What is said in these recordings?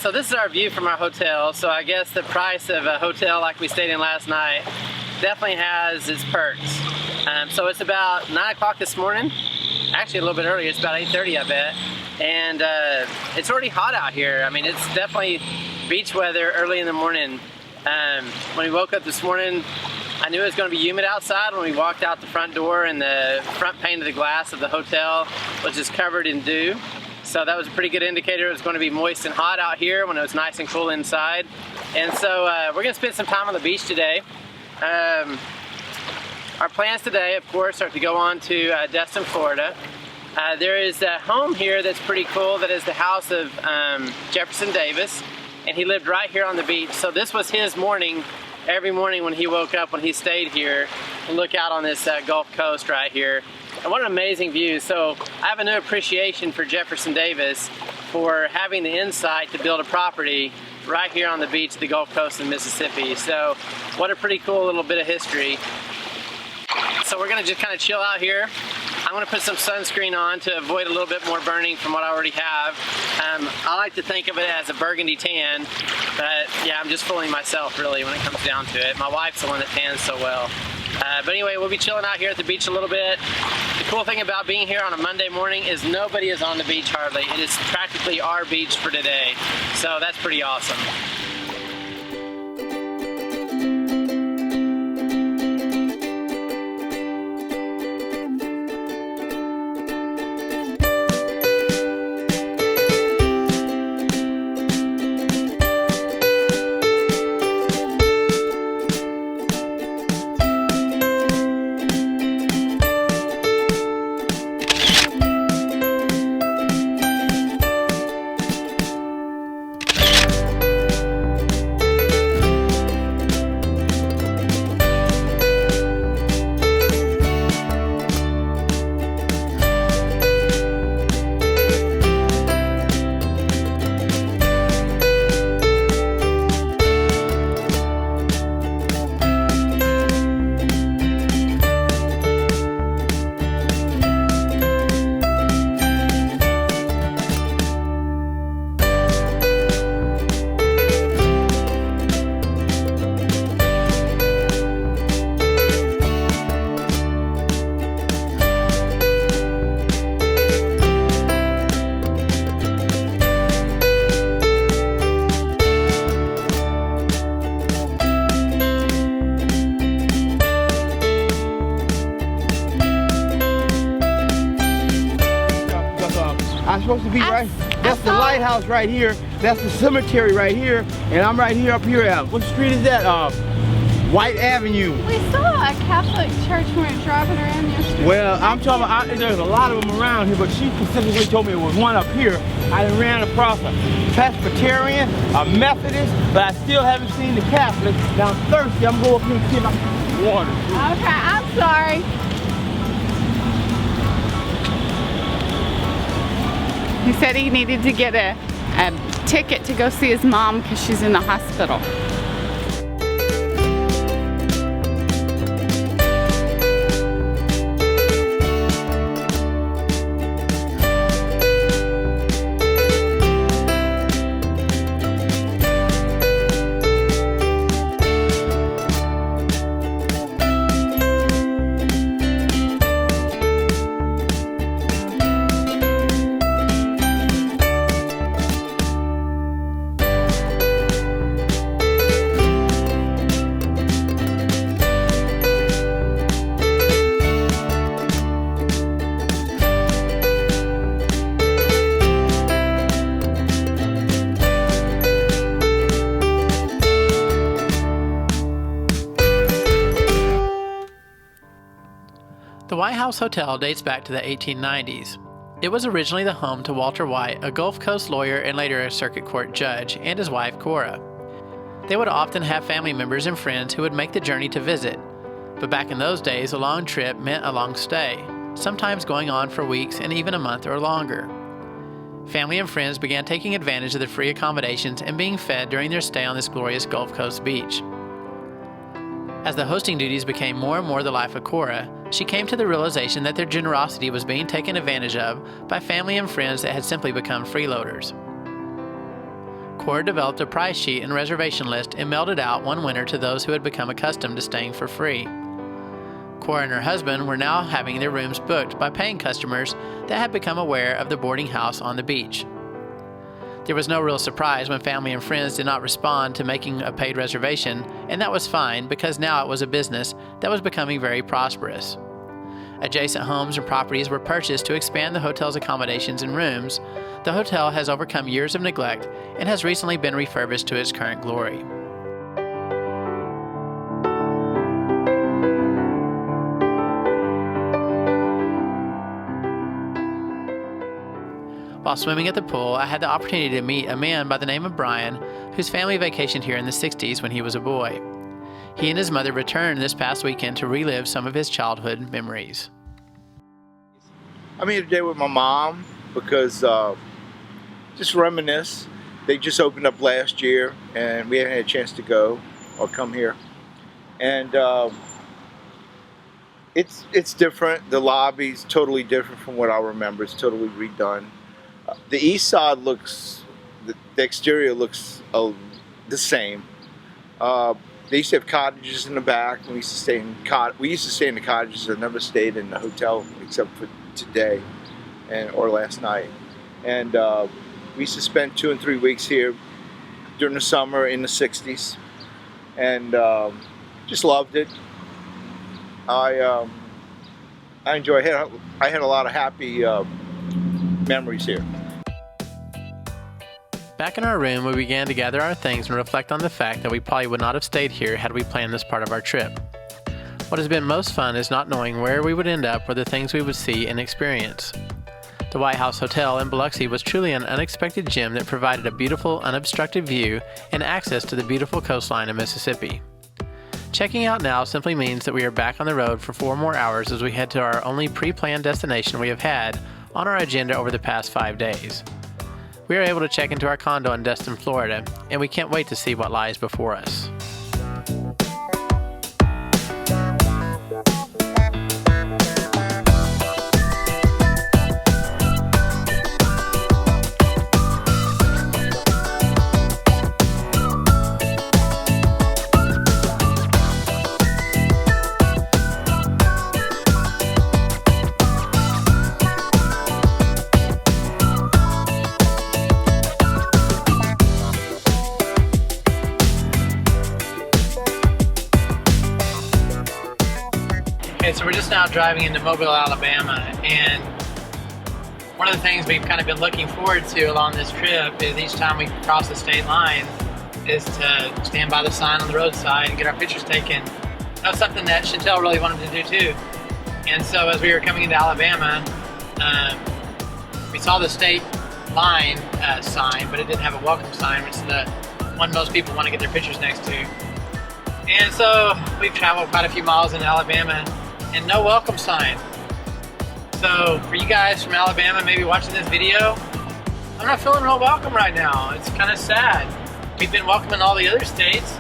so this is our view from our hotel. So I guess the price of a hotel like we stayed in last night definitely has its perks. So it's about 9 o'clock this morning. Actually a little bit earlier, it's about 8:30 I bet. And it's already hot out here. I mean, it's definitely beach weather early in the morning. When we woke up this morning, I knew it was going to be humid outside when we walked out the front door, and the front pane of the glass of the hotel was just covered in dew. So that was a pretty good indicator it was going to be moist and hot out here when it was nice and cool inside. And so we're going to spend some time on the beach today. Our plans today, of course, are to go on to Destin, Florida. There is a home here that's pretty cool that is the house of Jefferson Davis, and he lived right here on the beach. So this was his morning, every morning when he woke up, when he stayed here, to look out on this Gulf Coast right here. And what an amazing view. So I have a new appreciation for Jefferson Davis for having the insight to build a property right here on the beach of the Gulf Coast in Mississippi. So what a pretty cool little bit of history. So we're gonna just kind of chill out here. I'm gonna put some sunscreen on to avoid a little bit more burning from what I already have. I like to think of it as a burgundy tan, but yeah, I'm just fooling myself really when it comes down to it. My wife's the one that tans so well. But anyway, we'll be chilling out here at the beach a little bit. The cool thing about being here on a Monday morning is nobody is on the beach hardly. It is practically our beach for today. So that's pretty awesome. I'm supposed to be right. That's the lighthouse right here. That's the cemetery right here. And I'm right here up here at, what street is that? White Avenue. We saw a Catholic church when we were driving around yesterday. Well, I'm talking about, there's a lot of them around here, but she specifically told me it was one up here. I done ran across a Presbyterian, a Methodist, but I still haven't seen the Catholic. Now I'm thirsty. I'm going up here and see if I can get some water. Okay, I'm sorry. He said he needed to get a ticket to go see his mom because she's in the hospital. The White House Hotel dates back to the 1890s. It was originally the home to Walter White, a Gulf Coast lawyer and later a circuit court judge, and his wife Cora. They would often have family members and friends who would make the journey to visit. But back in those days, a long trip meant a long stay, sometimes going on for weeks and even a month or longer. Family and friends began taking advantage of the free accommodations and being fed during their stay on this glorious Gulf Coast beach. As the hosting duties became more and more the life of Cora, she came to the realization that their generosity was being taken advantage of by family and friends that had simply become freeloaders. Cora developed a price sheet and reservation list and mailed it out one winter to those who had become accustomed to staying for free. Cora and her husband were now having their rooms booked by paying customers that had become aware of the boarding house on the beach. There was no real surprise when family and friends did not respond to making a paid reservation, and that was fine because now it was a business that was becoming very prosperous. Adjacent homes and properties were purchased to expand the hotel's accommodations and rooms. The hotel has overcome years of neglect and has recently been refurbished to its current glory. While swimming at the pool, I had the opportunity to meet a man by the name of Brian, whose family vacationed here in the 60s when he was a boy. He and his mother returned this past weekend to relive some of his childhood memories. I'm here today with my mom because just reminisce. They just opened up last year and we haven't had a chance to go or come here. And it's different. The lobby's totally different from what I remember. It's totally redone. The east side looks, the exterior looks the same. They used to have cottages in the back. We used to stay in the cottages. I never stayed in the hotel except for today or last night. And we used to spend 2 and 3 weeks here during the summer in the 60s, and just loved it. I enjoy it. I had a lot of happy memories here. Back in our room, we began to gather our things and reflect on the fact that we probably would not have stayed here had we planned this part of our trip. What has been most fun is not knowing where we would end up or the things we would see and experience. The White House Hotel in Biloxi was truly an unexpected gem that provided a beautiful, unobstructed view and access to the beautiful coastline of Mississippi. Checking out now simply means that we are back on the road for 4 more hours as we head to our only pre-planned destination we have had on our agenda over the past 5 days. We are able to check into our condo in Destin, Florida, and we can't wait to see what lies before us. Okay, so we're just now driving into Mobile, Alabama, and one of the things we've kind of been looking forward to along this trip is each time we cross the state line is to stand by the sign on the roadside and get our pictures taken. That's something that Chantell really wanted to do too. And so as we were coming into Alabama, we saw the state line sign, but it didn't have a welcome sign, which is the one most people want to get their pictures next to. And so we've traveled quite a few miles in Alabama and no welcome sign. So for you guys from Alabama maybe watching this video, I'm not feeling real welcome right now. It's kind of sad. We've been welcoming all the other states.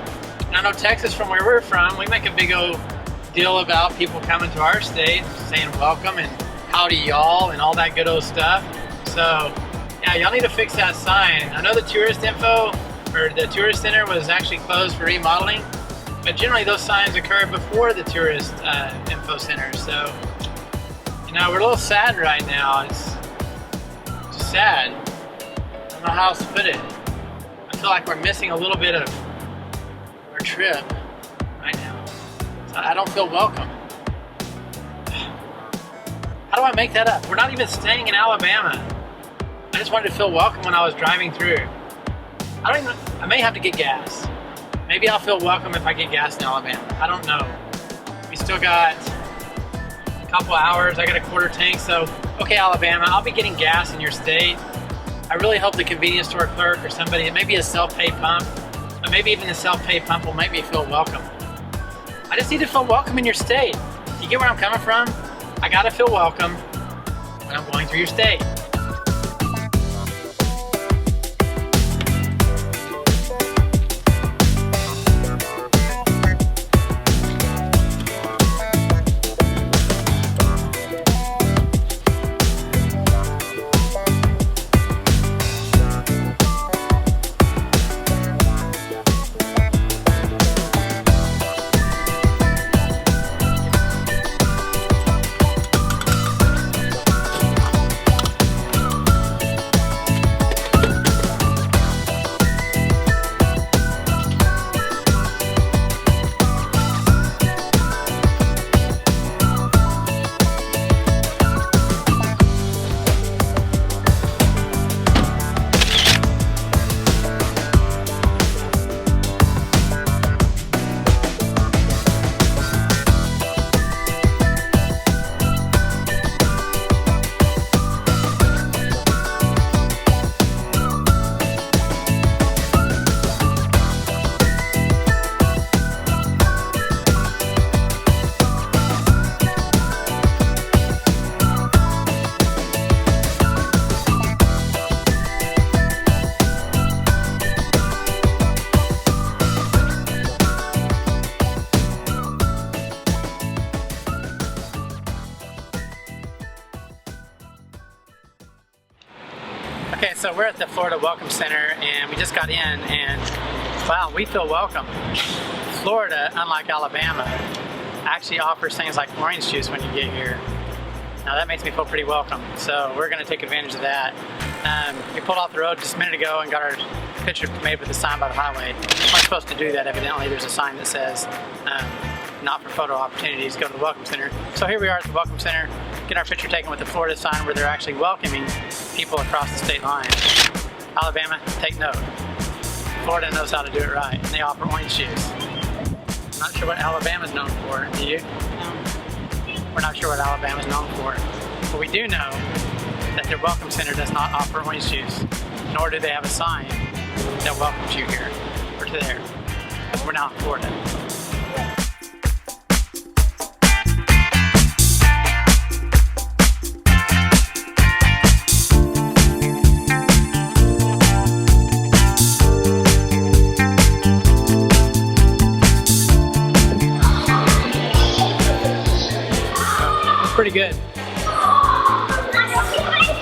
And I know Texas, from where we're from, we make a big old deal about people coming to our state, saying welcome and howdy y'all and all that good old stuff. So yeah, y'all need to fix that sign. I know the tourist info, or the tourist center, was actually closed for remodeling, but generally those signs occur before the tourist info center. So, you know, we're a little sad right now. It's just sad. I don't know how else to put it. I feel like we're missing a little bit of our trip right now. So I don't feel welcome. How do I make that up? We're not even staying in Alabama. I just wanted to feel welcome when I was driving through. I may have to get gas. Maybe I'll feel welcome if I get gas in Alabama. I don't know. We still got a couple hours. I got a quarter tank, so okay, Alabama, I'll be getting gas in your state. I really hope the convenience store clerk or somebody, maybe a self-pay pump, but maybe even the self-pay pump will make me feel welcome. I just need to feel welcome in your state. You get where I'm coming from? I gotta feel welcome when I'm going through your state. the Florida Welcome Center, and we just got in, and wow, we feel welcome. Florida, unlike Alabama, actually offers things like orange juice when you get here. Now that makes me feel pretty welcome, so we're going to take advantage of that. We pulled off the road just a minute ago and got our picture made with a sign by the highway. We're not supposed to do that, evidently. There's a sign that says not for photo opportunities, go to the Welcome Center. So here we are at the Welcome Center, getting our picture taken with the Florida sign where they're actually welcoming people across the state line. Alabama, take note. Florida knows how to do it right, and they offer orange juice. I'm not sure what Alabama's known for, do you? No. We're not sure what Alabama's known for, but we do know that their Welcome Center does not offer orange juice, nor do they have a sign that welcomes you here or to there. But we're not in Florida. Pretty good.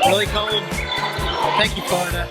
Really cold. Thank you, Florida.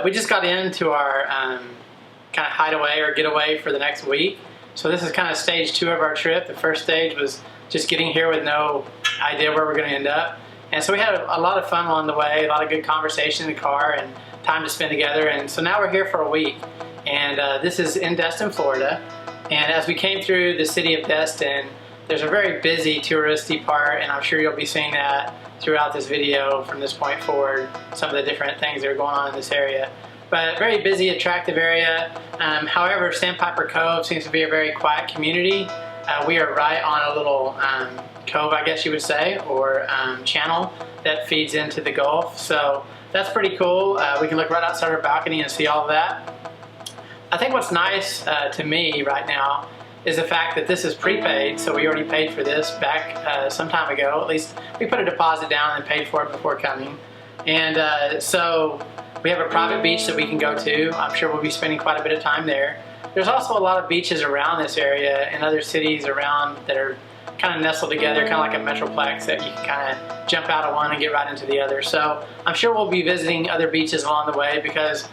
We just got into our kind of hideaway or getaway for the next week. So this is kind of stage 2 of our trip. The first stage was just getting here with no idea where we're going to end up. And so we had a lot of fun along the way, a lot of good conversation in the car and time to spend together. And so now we're here for a week. And this is in Destin, Florida. And as we came through the city of Destin, there's a very busy touristy part, and I'm sure you'll be seeing that throughout this video from this point forward, some of the different things that are going on in this area. But very busy, attractive area. However, Sandpiper Cove seems to be a very quiet community. We are right on a little cove, I guess you would say, or channel that feeds into the Gulf. So that's pretty cool. We can look right outside our balcony and see all of that. I think what's nice to me right now is the fact that this is prepaid, so we already paid for this back some time ago. At least we put a deposit down and paid for it before coming. And so we have a private beach that we can go to. I'm sure we'll be spending quite a bit of time there. There's also a lot of beaches around this area and other cities around that are kind of nestled together, kind of like a metroplex that you can kind of jump out of one and get right into the other. So I'm sure we'll be visiting other beaches along the way because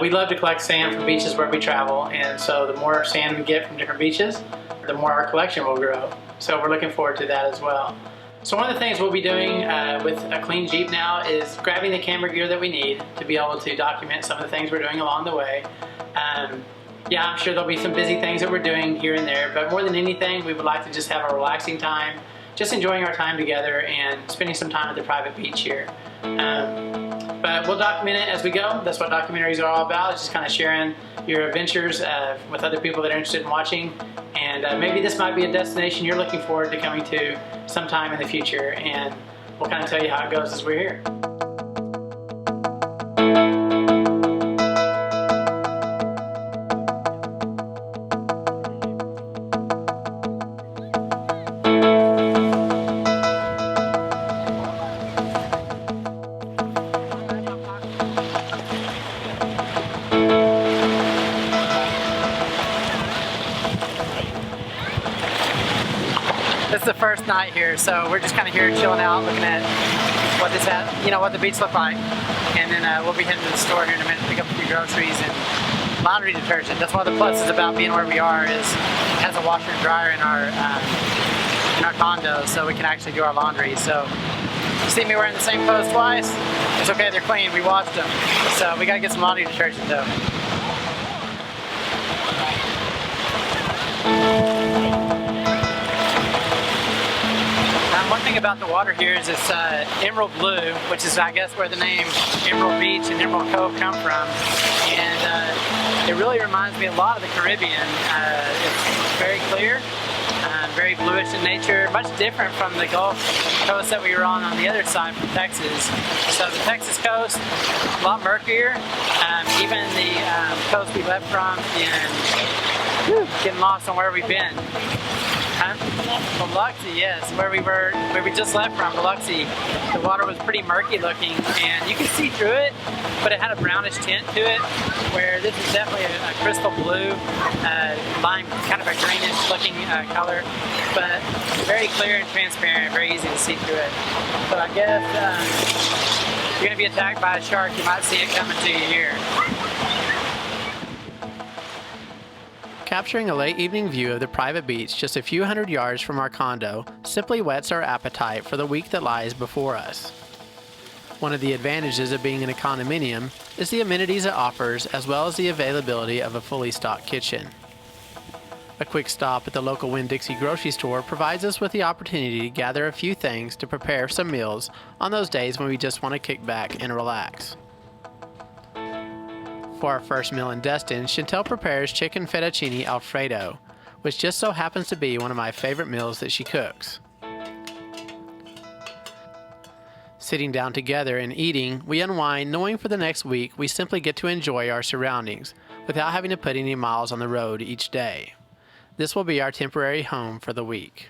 we love to collect sand from beaches where we travel, and so the more sand we get from different beaches, the more our collection will grow. So we're looking forward to that as well. So one of the things we'll be doing with a clean Jeep now is grabbing the camera gear that we need to be able to document some of the things we're doing along the way. Yeah, I'm sure there'll be some busy things that we're doing here and there, but more than anything, we would like to just have a relaxing time, just enjoying our time together and spending some time at the private beach here. But we'll document it as we go. That's what documentaries are all about. It's just kind of sharing your adventures with other people that are interested in watching. And maybe this might be a destination you're looking forward to coming to sometime in the future. And we'll kind of tell you how it goes as we're here. first night here, so we're just kind of here chilling out, looking at what what the beach look like, and then we'll be heading to the store here in a minute to pick up a few groceries and laundry detergent. That's one of the pluses about being where we are, is it has a washer and dryer in our condo, so we can actually do our laundry. So you see me wearing the same clothes twice? It's okay, they're clean. We washed them, so we gotta get some laundry detergent though. One thing about the water here is it's emerald blue, which is, I guess, where the name Emerald Beach and Emerald Cove come from. And it really reminds me a lot of the Caribbean. It's very clear, very bluish in nature, much different from the Gulf Coast that we were on the other side from Texas. So the Texas coast, a lot murkier. Even the coast we left from, and getting lost on where we've been. Biloxi, yes, where we just left from, Biloxi. The water was pretty murky looking, and you could see through it, but it had a brownish tint to it, where this is definitely a crystal blue, lime, kind of a greenish looking color, but very clear and transparent, very easy to see through it. So I guess if you're going to be attacked by a shark, you might see it coming to you here. Capturing a late evening view of the private beach just a few hundred yards from our condo simply whets our appetite for the week that lies before us. One of the advantages of being in a condominium is the amenities it offers, as well as the availability of a fully stocked kitchen. A quick stop at the local Winn-Dixie grocery store provides us with the opportunity to gather a few things to prepare some meals on those days when we just want to kick back and relax. For our first meal in Destin, Chantell prepares chicken fettuccine alfredo, which just so happens to be one of my favorite meals that she cooks. Sitting down together and eating, we unwind knowing for the next week we simply get to enjoy our surroundings without having to put any miles on the road each day. This will be our temporary home for the week.